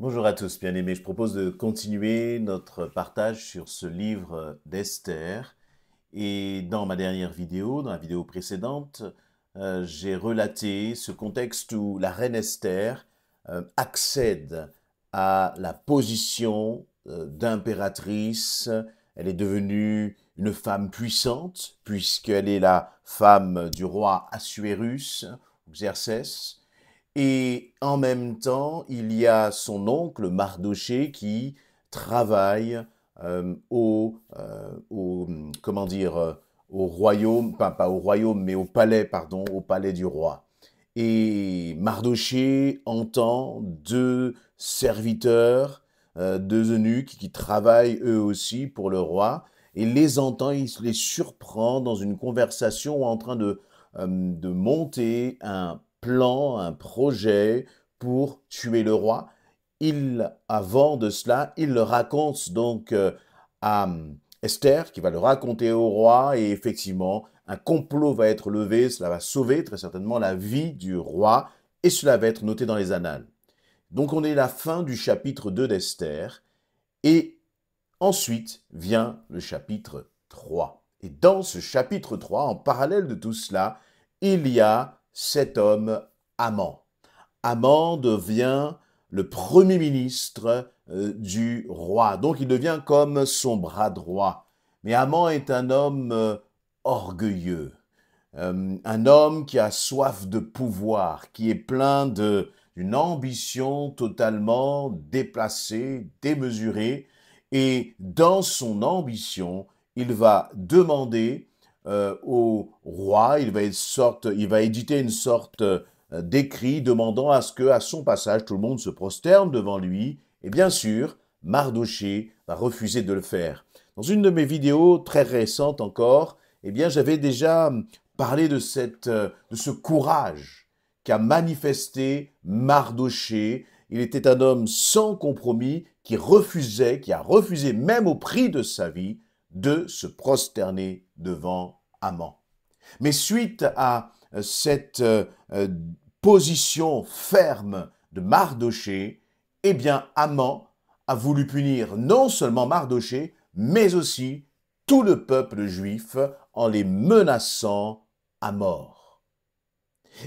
Bonjour à tous, bien-aimés. Je propose de continuer notre partage sur ce livre d'Esther. Et dans ma dernière vidéo, dans la vidéo précédente, j'ai relaté ce contexte où la reine Esther accède à la position d'impératrice. Elle est devenue une femme puissante, puisqu'elle est la femme du roi Assuérus, Xerxès. Et en même temps, il y a son oncle Mardoché qui travaille comment dire, au royaume, pas au royaume, mais au palais, pardon, au palais du roi. Et Mardoché entend deux serviteurs, deux eunuques qui travaillent eux aussi pour le roi, et les entend, il les surprend dans une conversation en train de monter un plan, un projet pour tuer le roi. Avant de cela, il le raconte donc à Esther, qui va le raconter au roi, et effectivement, un complot va être levé, cela va sauver très certainement la vie du roi, et cela va être noté dans les annales. Donc on est à la fin du chapitre 2 d'Esther, et ensuite vient le chapitre 3. Et dans ce chapitre 3, en parallèle de tout cela, il y a cet homme, Haman. Haman devient le premier ministre du roi. Donc il devient comme son bras droit. Mais Haman est un homme orgueilleux, un homme qui a soif de pouvoir, qui est plein d'une ambition totalement déplacée, démesurée. Et dans son ambition, il va demander au roi, il va éditer une sorte d'écrit demandant à ce que, à son passage, tout le monde se prosterne devant lui. Et bien sûr, Mardoché va refuser de le faire. Dans une de mes vidéos très récentes encore, eh bien, j'avais déjà parlé de ce courage qu'a manifesté Mardoché. Il était un homme sans compromis qui a refusé même au prix de sa vie, de se prosterner devant Haman. Mais suite à cette position ferme de Mardoché, eh bien Haman a voulu punir non seulement Mardoché, mais aussi tout le peuple juif en les menaçant à mort.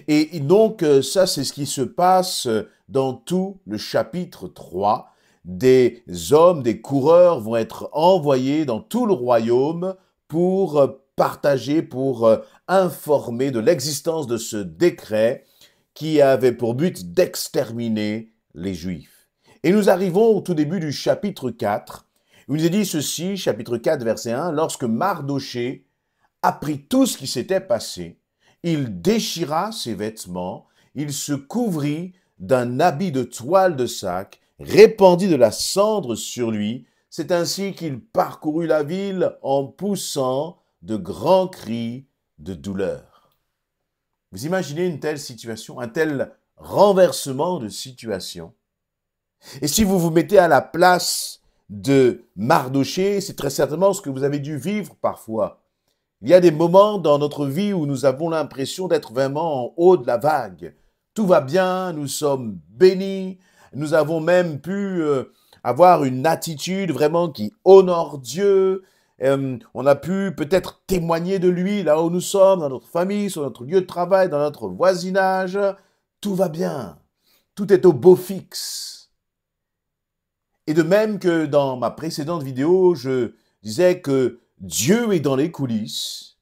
Et donc ça, c'est ce qui se passe dans tout le chapitre 3. Des hommes, des coureurs vont être envoyés dans tout le royaume pour partager, pour informer de l'existence de ce décret qui avait pour but d'exterminer les Juifs. Et nous arrivons au tout début du chapitre 4, où il nous est dit ceci, chapitre 4, verset 1, lorsque Mardoché apprit tout ce qui s'était passé, il déchira ses vêtements, il se couvrit d'un habit de toile de sac, répandit de la cendre sur lui. C'est ainsi qu'il parcourut la ville en poussant de grands cris de douleur. Vous imaginez une telle situation, un tel renversement de situation? Et si vous vous mettez à la place de Mardoché, c'est très certainement ce que vous avez dû vivre parfois. Il y a des moments dans notre vie où nous avons l'impression d'être vraiment en haut de la vague. Tout va bien, nous sommes bénis, nous avons même pu avoir une attitude vraiment qui honore Dieu. On a pu peut-être témoigner de lui là où nous sommes, dans notre famille, sur notre lieu de travail, dans notre voisinage. Tout va bien, tout est au beau fixe. Et de même que dans ma précédente vidéo, je disais que Dieu est dans les coulisses.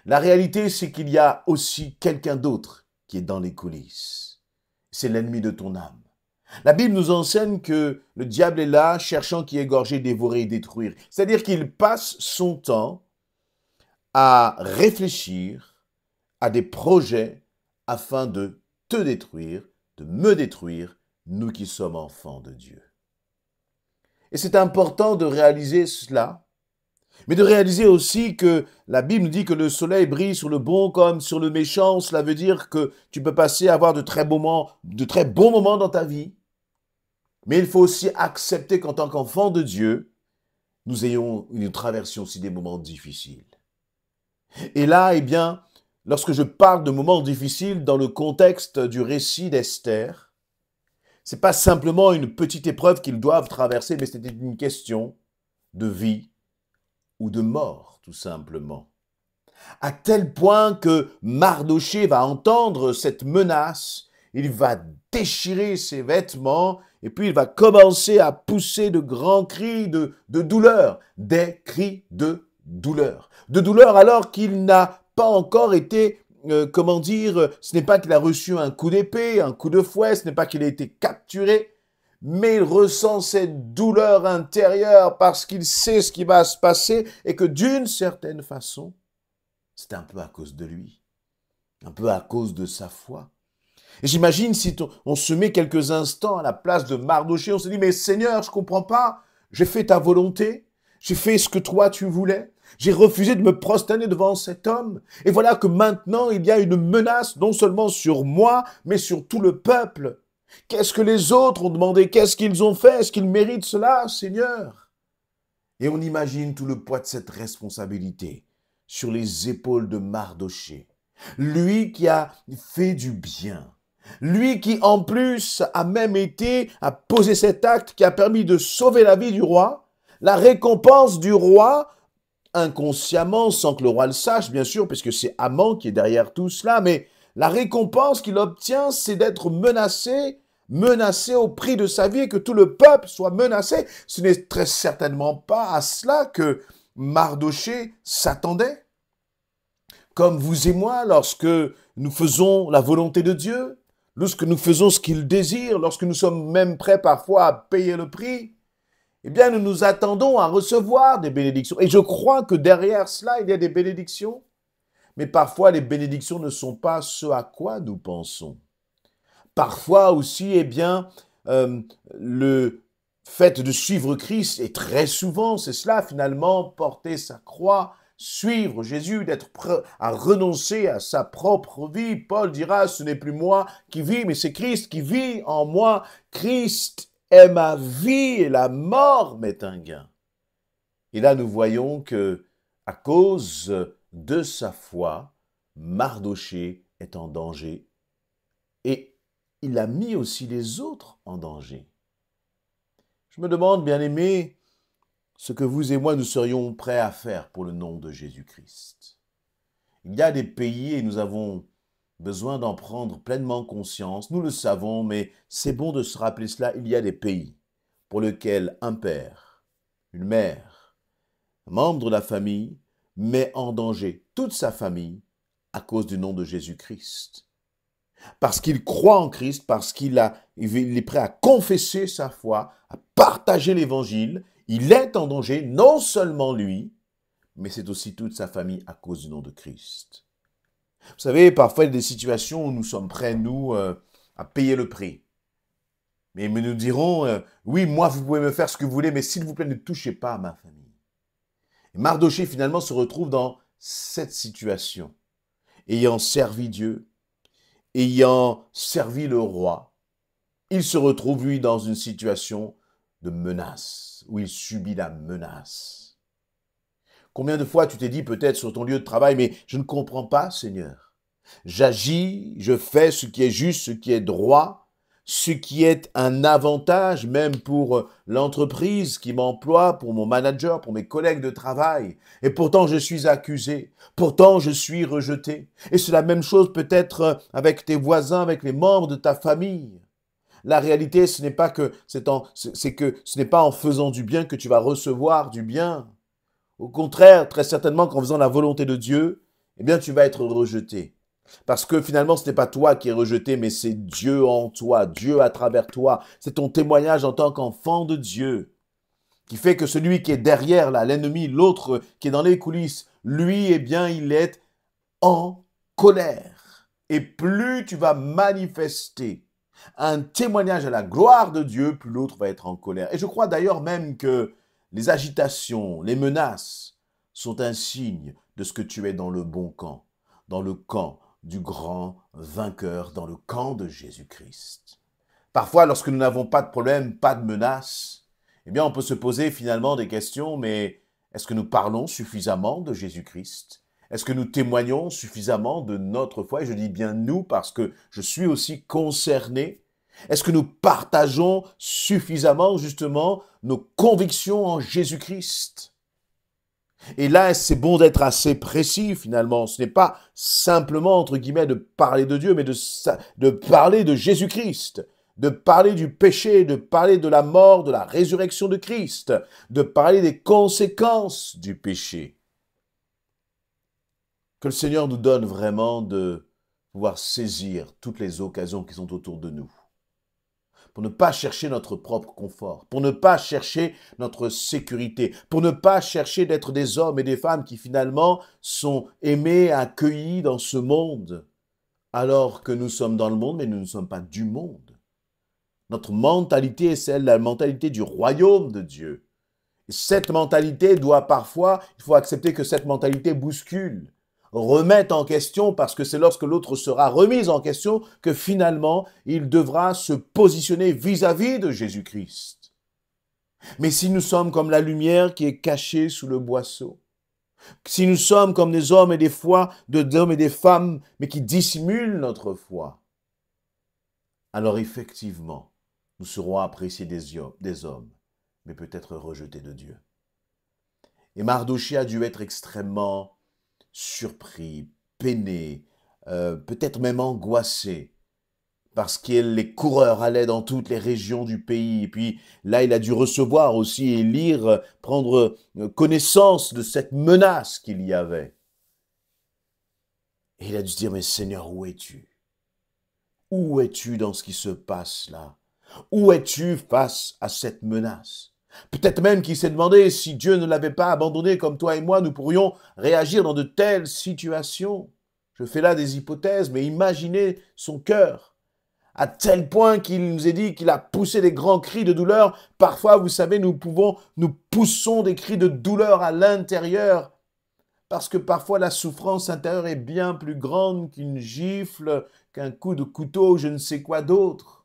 La réalité, c'est qu'il y a aussi quelqu'un d'autre qui est dans les coulisses. C'est l'ennemi de ton âme. La Bible nous enseigne que le diable est là, cherchant qui égorger, dévorer et détruire. C'est-à-dire qu'il passe son temps à réfléchir à des projets afin de te détruire, de me détruire, nous qui sommes enfants de Dieu. Et c'est important de réaliser cela, mais de réaliser aussi que la Bible nous dit que le soleil brille sur le bon comme sur le méchant. Cela veut dire que tu peux passer à avoir de très bons moments dans ta vie. Mais il faut aussi accepter qu'en tant qu'enfant de Dieu, nous traversions aussi des moments difficiles. Et là, eh bien, lorsque je parle de moments difficiles dans le contexte du récit d'Esther, C'est pas simplement une petite épreuve qu'ils doivent traverser, mais c'était une question de vie ou de mort, tout simplement. À tel point que Mardochée va entendre cette menace, il va déchirer ses vêtements et puis il va commencer à pousser de grands cris de douleur, des cris de douleur alors qu'il n'a pas encore été, ce n'est pas qu'il a reçu un coup d'épée, un coup de fouet, ce n'est pas qu'il a été capturé, mais il ressent cette douleur intérieure parce qu'il sait ce qui va se passer et que d'une certaine façon, c'est un peu à cause de lui, un peu à cause de sa foi. Et j'imagine si on se met quelques instants à la place de Mardochée, on se dit, mais Seigneur, je comprends pas, j'ai fait ta volonté, j'ai fait ce que toi tu voulais, j'ai refusé de me prosterner devant cet homme, et voilà que maintenant il y a une menace non seulement sur moi, mais sur tout le peuple. Qu'est-ce que les autres ont demandé? Qu'est-ce qu'ils ont fait? Est-ce qu'ils méritent cela, Seigneur? Et on imagine tout le poids de cette responsabilité sur les épaules de Mardochée. Lui qui a fait du bien. Lui qui, en plus, a posé cet acte qui a permis de sauver la vie du roi. La récompense du roi, inconsciemment, sans que le roi le sache, bien sûr, puisque c'est Haman qui est derrière tout cela, mais la récompense qu'il obtient, c'est d'être menacé au prix de sa vie et que tout le peuple soit menacé. Ce n'est très certainement pas à cela que Mardochée s'attendait. Comme vous et moi, lorsque nous faisons la volonté de Dieu, lorsque nous faisons ce qu'il désire, lorsque nous sommes même prêts parfois à payer le prix, eh bien nous nous attendons à recevoir des bénédictions. Et je crois que derrière cela, il y a des bénédictions. Mais parfois, les bénédictions ne sont pas ce à quoi nous pensons. Parfois aussi, le fait de suivre Christ, et très souvent, c'est cela finalement, porter sa croix, suivre Jésus, d'être prêt à renoncer à sa propre vie. Paul dira, ce n'est plus moi qui vis, mais c'est Christ qui vit en moi. Christ est ma vie et la mort m'est un gain. Et là, nous voyons que, à cause de sa foi, Mardochée est en danger et il a mis aussi les autres en danger. Je me demande, bien-aimés, ce que vous et moi nous serions prêts à faire pour le nom de Jésus-Christ. Il y a des pays et nous avons besoin d'en prendre pleinement conscience. Nous le savons, mais c'est bon de se rappeler cela. Il y a des pays pour lesquels un père, une mère, un membre de la famille met en danger toute sa famille à cause du nom de Jésus-Christ. Parce qu'il croit en Christ, parce qu'il est prêt à confesser sa foi, à partager l'évangile, il est en danger, non seulement lui, mais c'est aussi toute sa famille à cause du nom de Christ. Vous savez, parfois il y a des situations où nous sommes prêts, nous, à payer le prix. Mais nous dirons, oui, moi vous pouvez me faire ce que vous voulez, mais s'il vous plaît, ne touchez pas à ma famille. Et Mardochée finalement se retrouve dans cette situation, ayant servi Dieu, ayant servi le roi, il se retrouve, lui, dans une situation de menace, où il subit la menace. Combien de fois tu t'es dit peut-être sur ton lieu de travail, mais je ne comprends pas, Seigneur. J'agis, je fais ce qui est juste, ce qui est droit, ce qui est un avantage même pour l'entreprise qui m'emploie, pour mon manager, pour mes collègues de travail. Et pourtant, je suis accusé. Pourtant, je suis rejeté. Et c'est la même chose peut-être avec tes voisins, avec les membres de ta famille. La réalité, ce n'est pas que ce n'est pas en faisant du bien que tu vas recevoir du bien. Au contraire, très certainement qu'en faisant la volonté de Dieu, eh bien, tu vas être rejeté. Parce que finalement, ce n'est pas toi qui es rejeté, mais c'est Dieu en toi, Dieu à travers toi. C'est ton témoignage en tant qu'enfant de Dieu qui fait que celui qui est derrière là, l'ennemi, l'autre qui est dans les coulisses, lui, eh bien, il est en colère. Et plus tu vas manifester un témoignage à la gloire de Dieu, plus l'autre va être en colère. Et je crois d'ailleurs même que les agitations, les menaces sont un signe de ce que tu es dans le bon camp, dans le camp du grand vainqueur, dans le camp de Jésus-Christ. Parfois, lorsque nous n'avons pas de problème, pas de menace, eh bien, on peut se poser finalement des questions, mais est-ce que nous parlons suffisamment de Jésus-Christ? Est-ce que nous témoignons suffisamment de notre foi? Et je dis bien nous parce que je suis aussi concerné. Est-ce que nous partageons suffisamment, justement, nos convictions en Jésus-Christ? Et là, c'est bon d'être assez précis, finalement. Ce n'est pas simplement, entre guillemets, de parler de Dieu, mais de parler de Jésus-Christ, de parler du péché, de parler de la mort, de la résurrection de Christ, de parler des conséquences du péché. Que le Seigneur nous donne vraiment de pouvoir saisir toutes les occasions qui sont autour de nous, pour ne pas chercher notre propre confort, pour ne pas chercher notre sécurité, pour ne pas chercher d'être des hommes et des femmes qui finalement sont aimés, accueillis dans ce monde, alors que nous sommes dans le monde, mais nous ne sommes pas du monde. Notre mentalité est celle, la mentalité du royaume de Dieu. Et cette mentalité doit parfois, il faut accepter que cette mentalité bouscule, remette en question, parce que c'est lorsque l'autre sera remise en question que finalement, il devra se positionner vis-à-vis de Jésus-Christ. Mais si nous sommes comme la lumière qui est cachée sous le boisseau, si nous sommes comme des hommes et des d'hommes et des femmes, mais qui dissimulent notre foi, alors effectivement, nous serons appréciés des hommes, mais peut-être rejetés de Dieu. Et Mardochée a dû être extrêmement surpris, peiné, peut-être même angoissé, parce que les coureurs allaient dans toutes les régions du pays. Et puis là, il a dû recevoir aussi et lire, prendre connaissance de cette menace qu'il y avait. Et il a dû se dire, mais Seigneur, où es-tu? Où es-tu dans ce qui se passe là? Où es-tu face à cette menace? Peut-être même qu'il s'est demandé si Dieu ne l'avait pas abandonné comme toi et moi, nous pourrions réagir dans de telles situations. Je fais là des hypothèses, mais imaginez son cœur, à tel point qu'il nous est dit qu'il a poussé des grands cris de douleur. Parfois, vous savez, nous poussons des cris de douleur à l'intérieur, parce que parfois la souffrance intérieure est bien plus grande qu'une gifle, qu'un coup de couteau, je ne sais quoi d'autre.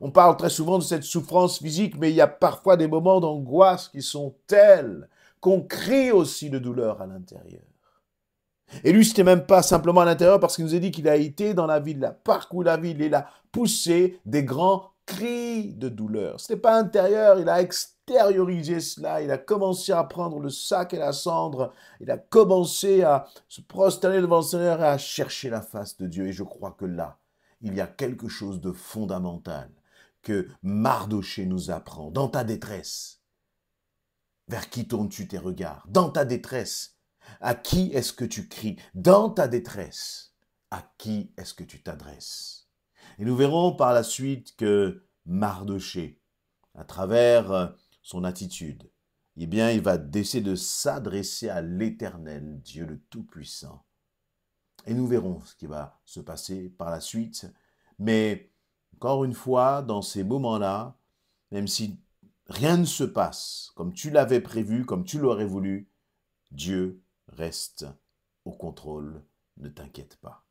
On parle très souvent de cette souffrance physique, mais il y a parfois des moments d'angoisse qui sont tels qu'on crie aussi de douleur à l'intérieur. Et lui, c'était même pas simplement à l'intérieur, parce qu'il nous a dit qu'il a été dans la ville, il a parcouru la ville, il a poussé des grands cris de douleur. Ce n'était pas intérieur, il a extériorisé cela, il a commencé à prendre le sac et la cendre, il a commencé à se prosterner devant le Seigneur et à chercher la face de Dieu. Et je crois que là, il y a quelque chose de fondamental que Mardochée nous apprend dans ta détresse. Vers qui tournes-tu tes regards? Dans ta détresse, à qui est-ce que tu cries? Dans ta détresse, à qui est-ce que tu t'adresses? Et nous verrons par la suite que Mardochée, à travers son attitude, eh bien, il va essayer de s'adresser à l'Éternel, Dieu le Tout-Puissant. Et nous verrons ce qui va se passer par la suite. Mais encore une fois, dans ces moments-là, même si rien ne se passe comme tu l'avais prévu, comme tu l'aurais voulu, Dieu reste au contrôle, ne t'inquiète pas.